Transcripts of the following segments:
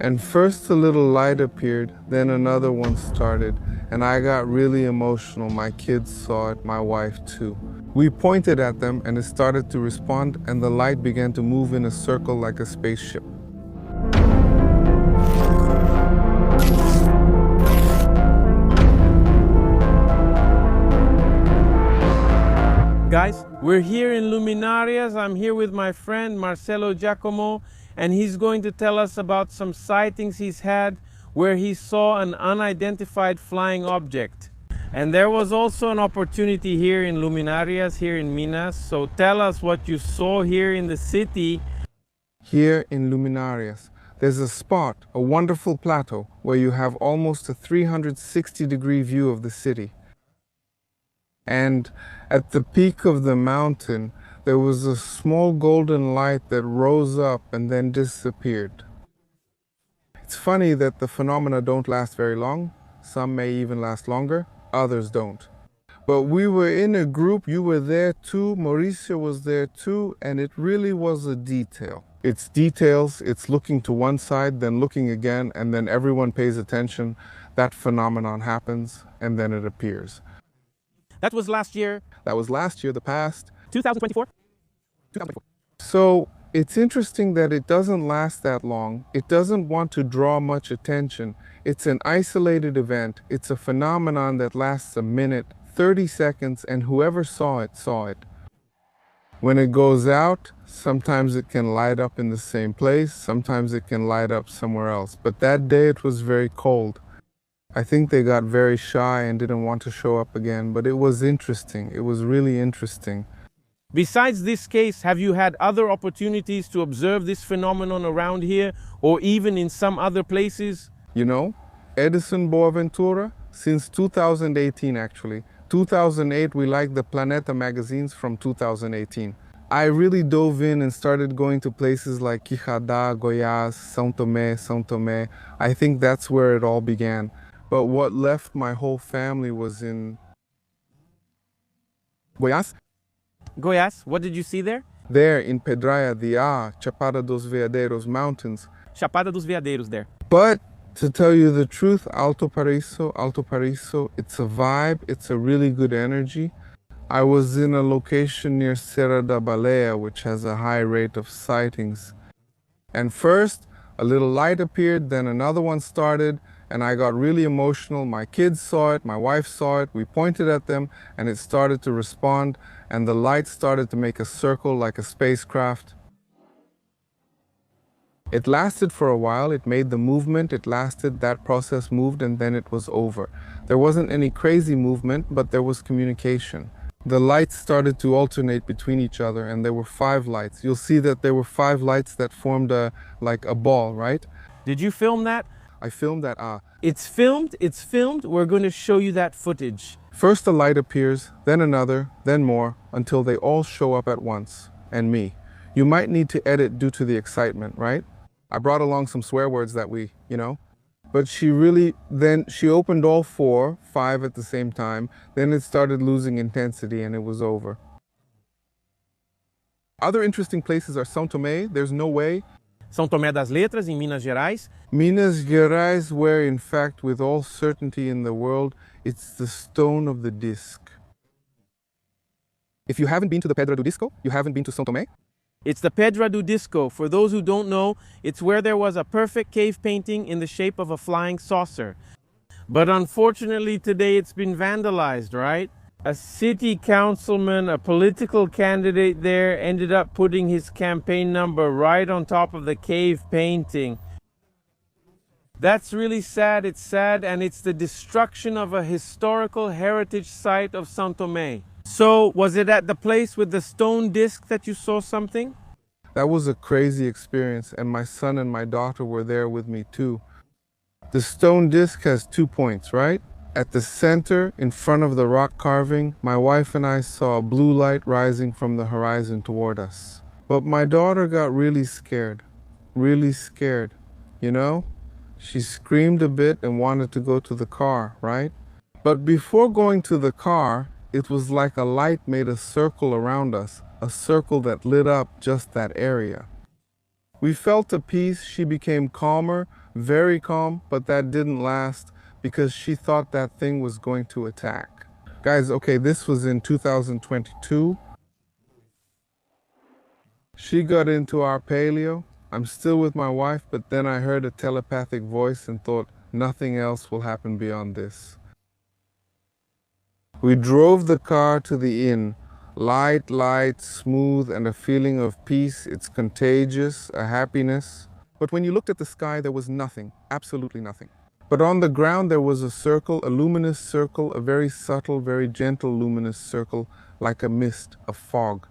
And first a little light appeared, then another one started, and I got really emotional. My kids saw it, my wife too. We pointed at them and it started to respond, and the light began to move in a circle like a spaceship. Guys, we're here in Luminárias. I'm here with my friend Marcelo Giacomo, and he's going to tell us about some sightings he's had where he saw an unidentified flying object. And there was also an opportunity here in Luminárias, here in Minas. So tell us what you saw here in the city. Here in Luminárias, there's a spot, a wonderful plateau, where you have almost a 360-degree view of the city. And at the peak of the mountain, there was a small golden light that rose up and then disappeared. It's funny that the phenomena don't last very long. Some may even last longer, others don't. But we were in a group, you were there too, Mauricio was there too, and it really was a detail. It's details, it's looking to one side, then looking again, and then everyone pays attention. That phenomenon happens, and then it appears. That was last year. That was last year, the past. 2024? 2024. So it's interesting that it doesn't last that long. It doesn't want to draw much attention. It's an isolated event. It's a phenomenon that lasts a minute, 30 seconds, and whoever saw it, saw it. When it goes out, sometimes it can light up in the same place, sometimes it can light up somewhere else. But that day it was very cold. I think they got very shy and didn't want to show up again, but it was interesting. It was really interesting. Besides this case, have you had other opportunities to observe this phenomenon around here or even in some other places? You know, Edison Boaventura, since 2018 actually. 2008, we liked the Planeta magazines from 2018. I really dove in and started going to places like Quijada, Goiás, São Tomé. I think that's where it all began. But what left my whole family was in Goiás. Goiás, what did you see there? There in Pedraia de Chapada dos Veadeiros mountains. Chapada dos Veadeiros there. But to tell you the truth, Alto Paraíso, it's a vibe, it's a really good energy. I was in a location near Serra da Baleia, which has a high rate of sightings. And first, a little light appeared, then another one started, and I got really emotional. My kids saw it, my wife saw it, we pointed at them, and it started to respond, and the light started to make a circle like a spacecraft. It lasted for a while, it made the movement, it lasted, that process moved, and then it was over. There wasn't any crazy movement, but there was communication. The lights started to alternate between each other, and there were 5 lights. You'll see that there were 5 lights that formed like a ball, right? Did you film that? I filmed that. It's filmed. We're going to show you that footage. First a light appears, then another, then more, until they all show up at once, and me. You might need to edit due to the excitement, right? I brought along some swear words that but she opened all 5 at the same time, then it started losing intensity and it was over. Other interesting places are São Tomé, there's no way. São Tomé das Letras, in Minas Gerais. Minas Gerais, where in fact, with all certainty in the world, it's the stone of the disc. If you haven't been to the Pedra do Disco, you haven't been to São Tomé? It's the Pedra do Disco. For those who don't know, it's where there was a perfect cave painting in the shape of a flying saucer. But unfortunately today it's been vandalized, right? A city councilman, a political candidate there, ended up putting his campaign number right on top of the cave painting. That's really sad. It's sad, and it's the destruction of a historical heritage site of São Tomé. So, was it at the place with the stone disc that you saw something? That was a crazy experience, and my son and my daughter were there with me too. The stone disc has 2 points, right? At the center, in front of the rock carving, my wife and I saw a blue light rising from the horizon toward us. But my daughter got really scared, you know? She screamed a bit and wanted to go to the car, right? But before going to the car, it was like a light made a circle around us, a circle that lit up just that area. We felt a peace, she became calmer, Very calm, but that didn't last because she thought that thing was going to attack. Guys, okay, this was in 2022. She got into our paleo. I'm still with my wife, but then I heard a telepathic voice and thought nothing else will happen beyond this. We drove the car to the inn. Light, smooth, and a feeling of peace. It's contagious, a happiness. But when you looked at the sky, there was nothing, absolutely nothing. But on the ground, there was a circle, a luminous circle, a very subtle, very gentle luminous circle, like a mist, a fog.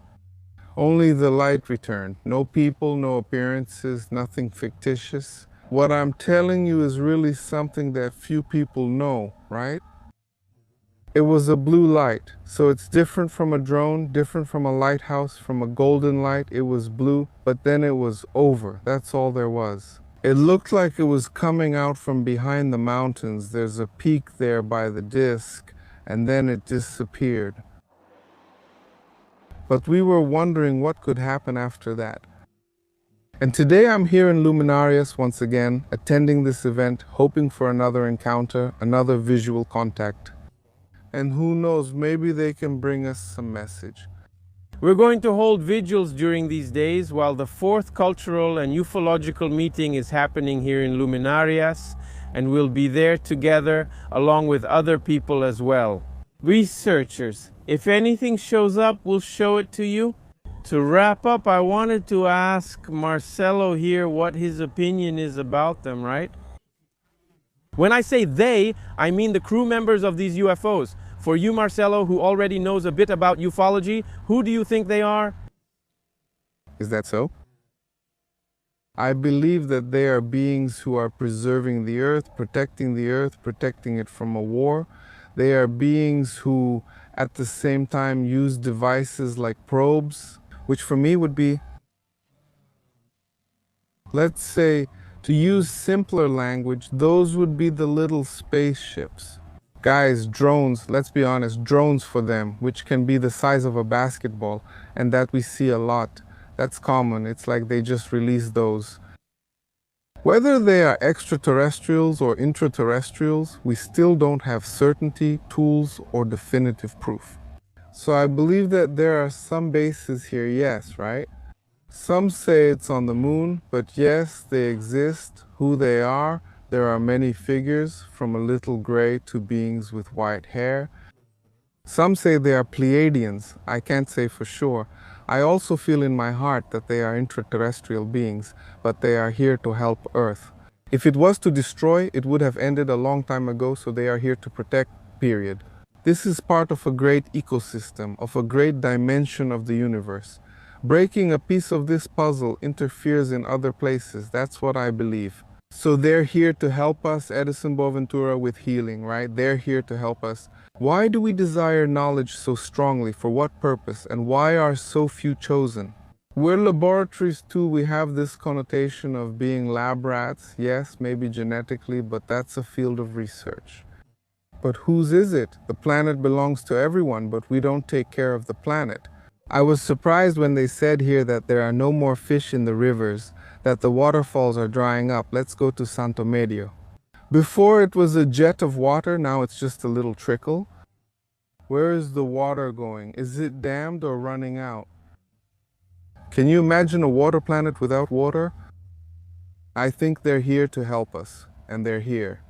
Only the light returned. No people, no appearances, nothing fictitious. What I'm telling you is really something that few people know, right? It was a blue light, so it's different from a drone, different from a lighthouse, from a golden light. It was blue, but then it was over. That's all there was. It looked like it was coming out from behind the mountains. There's a peak there by the disk, and then it disappeared. But we were wondering what could happen after that. And today I'm here in Luminárias once again, attending this event, hoping for another encounter, another visual contact. And who knows, maybe they can bring us some message. We're going to hold vigils during these days while the 4th cultural and ufological meeting is happening here in Luminárias, and we'll be there together along with other people as well. Researchers, if anything shows up, we'll show it to you. To wrap up, I wanted to ask Marcelo here what his opinion is about them, right? When I say they, I mean the crew members of these UFOs. For you, Marcelo, who already knows a bit about ufology, who do you think they are? Is that so? I believe that they are beings who are preserving the earth, protecting it from a war. They are beings who, at the same time, use devices like probes, which for me would be, let's say, to use simpler language, those would be the little spaceships. Guys, drones, let's be honest, drones for them, which can be the size of a basketball, and that we see a lot. That's common. It's like they just released those. Whether they are extraterrestrials or intraterrestrials, we still don't have certainty, tools, or definitive proof. So I believe that there are some bases here, yes, right? Some say it's on the moon, but yes, they exist. Who they are, there are many figures, from a little gray to beings with white hair. Some say they are Pleiadians. I can't say for sure. I also feel in my heart that they are intraterrestrial beings, but they are here to help Earth. If it was to destroy, it would have ended a long time ago, so they are here to protect, period. This is part of a great ecosystem, of a great dimension of the universe. Breaking a piece of this puzzle interferes in other places. That's what I believe. So they're here to help us, Edison Boaventura, with healing, right? They're here to help us. Why do we desire knowledge so strongly? For what purpose? And why are so few chosen? We're laboratories too. We have this connotation of being lab rats. Yes, maybe genetically, but that's a field of research. But whose is it? The planet belongs to everyone, but we don't take care of the planet. I was surprised when they said here that there are no more fish in the rivers, that the waterfalls are drying up. Let's go to Santo Medio. Before it was a jet of water, now it's just a little trickle. Where is the water going? Is it dammed or running out? Can you imagine a water planet without water? I think they're here to help us, and they're here.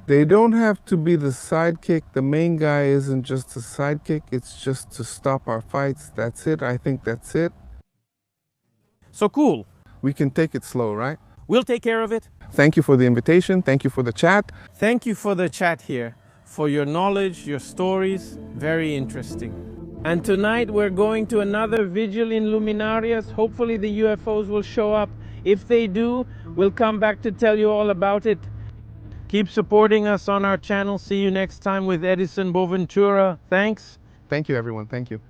They don't have to be the sidekick. The main guy isn't just a sidekick. It's just to stop our fights. That's it. I think that's it. So cool. We can take it slow, right? We'll take care of it. Thank you for the invitation. Thank you for the chat. Thank you for the chat here, for your knowledge, your stories. Very interesting. And tonight we're going to another vigil in Luminárias. Hopefully the UFOs will show up. If they do, we'll come back to tell you all about it. Keep supporting us on our channel. See you next time with Edison Boaventura. Thanks. Thank you, everyone. Thank you.